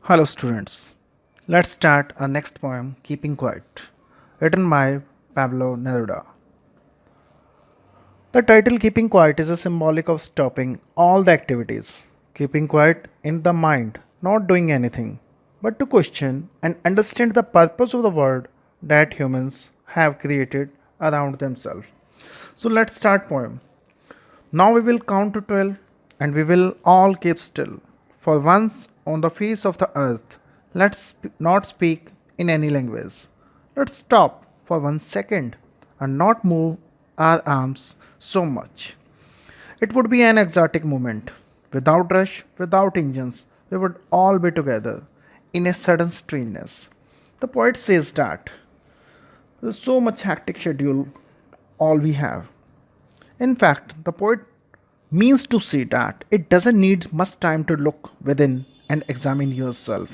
Hello, students. Let's start our next poem, Keeping Quiet, written by Pablo Neruda. The title Keeping Quiet is a symbolic of stopping all the activities, keeping quiet in the mind, not doing anything, but to question and understand the purpose of the world that humans have created around themselves. So let's start poem. Now we will count to 12 and we will all keep still. For once on the face of the earth, not speak in any language. Let's stop for 1 second and not move our arms so much. It would be an exotic moment. Without rush, without engines, we would all be together in a sudden strangeness. The poet says that there's so much hectic schedule all we have. In fact, the poet means to say that it doesn't need much time to look within and examine yourself.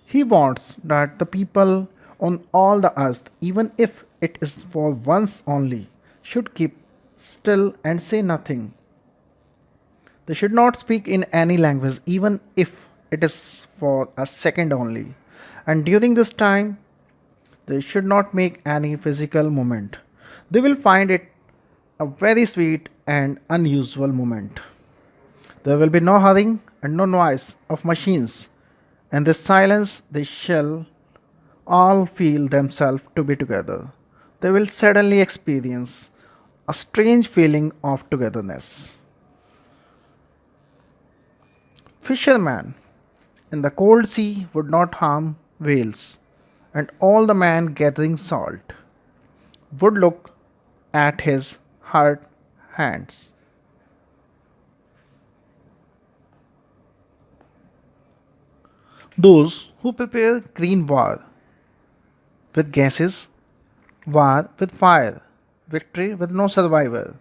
He wants that the people on all the earth, even if it is for once only, should keep still and say nothing. They should not speak in any language, even if it is for a second only. And during this time, they should not make any physical movement. They will find it a very sweet and unusual moment. There will be no hurrying and no noise of machines. In this silence, they shall all feel themselves to be together. They will suddenly experience a strange feeling of togetherness. Fisherman in the cold sea would not harm whales, and all the man gathering salt would look at his hard hands. Those who prepare green war with gases, war with fire, victory with no survivor,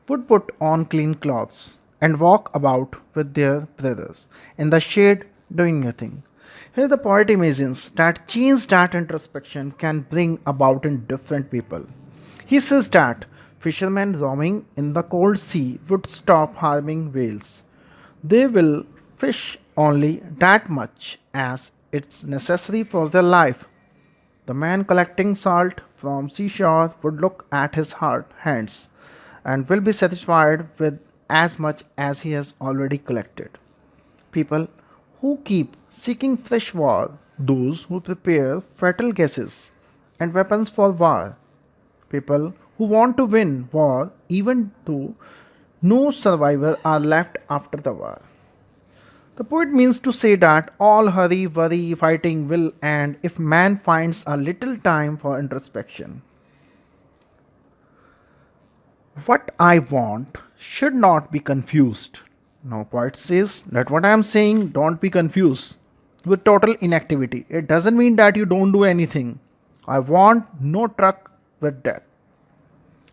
would put on clean clothes and walk about with their brothers in the shade doing nothing. Here the poet imagines that change that introspection can bring about in different people. He says that fishermen roaming in the cold sea would stop harming whales. They will fish only that much as it's necessary for their life. The man collecting salt from seashore would look at his hard hands and will be satisfied with as much as he has already collected. People who keep seeking fresh war, those who prepare fatal gases and weapons for war, people who want to win war even though no survivor are left after the war. The poet means to say that all hurry, worry, fighting will end if man finds a little time for introspection. What I want should not be confused. Now, poet says that what I am saying, don't be confused with total inactivity. It doesn't mean that you don't do anything. I want no truck with death.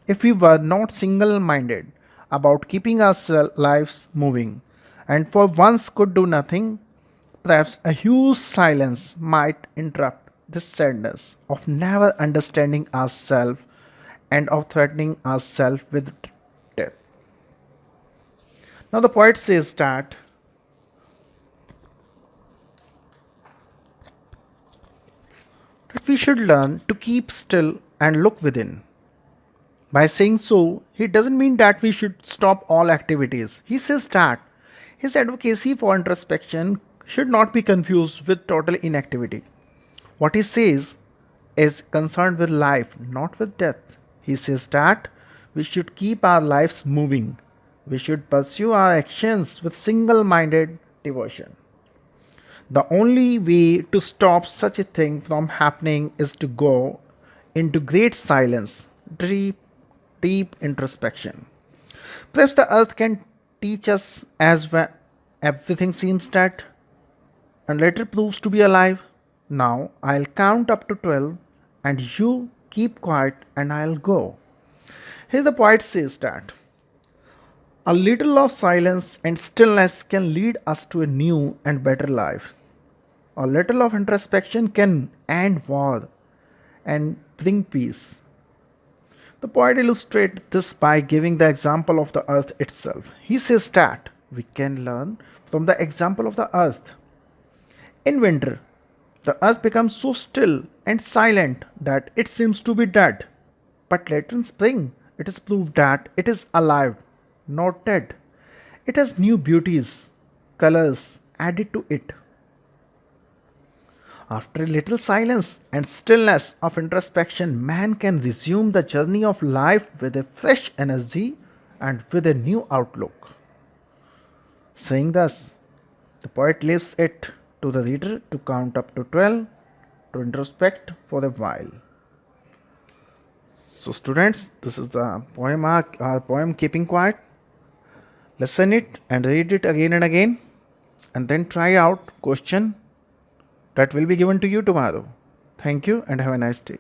If we were not single minded about keeping our lives moving and for once could do nothing, perhaps a huge silence might interrupt this sadness of never understanding ourselves and of threatening ourselves with death. Now, the poet says that we should learn to keep still and look within. By saying so, he doesn't mean that we should stop all activities. He says that his advocacy for introspection should not be confused with total inactivity. What he says is concerned with life, not with death. He says that we should keep our lives moving. We should pursue our actions with single minded devotion. The only way to stop such a thing from happening is to go into great silence, deep introspection. Perhaps the earth can teach us as everything seems dead and later proves to be alive. Now I'll count up to 12 and you keep quiet and I'll go. Here the poet says that a little of silence and stillness can lead us to a new and better life. A little of introspection can end war and bring peace. The poet illustrates this by giving the example of the earth itself. He says that we can learn from the example of the earth. In winter, the earth becomes so still and silent that it seems to be dead. But later in spring, it is proved that it is alive, not dead. It has new beauties, colors added to it. After a little silence and stillness of introspection, man can resume the journey of life with a fresh energy and with a new outlook. Saying thus, the poet leaves it to the reader to count up to 12, to introspect for a while. So, students, this is the poem Keeping Quiet. Listen it and read it again and again, and then try out question that will be given to you tomorrow. Thank you and have a nice day.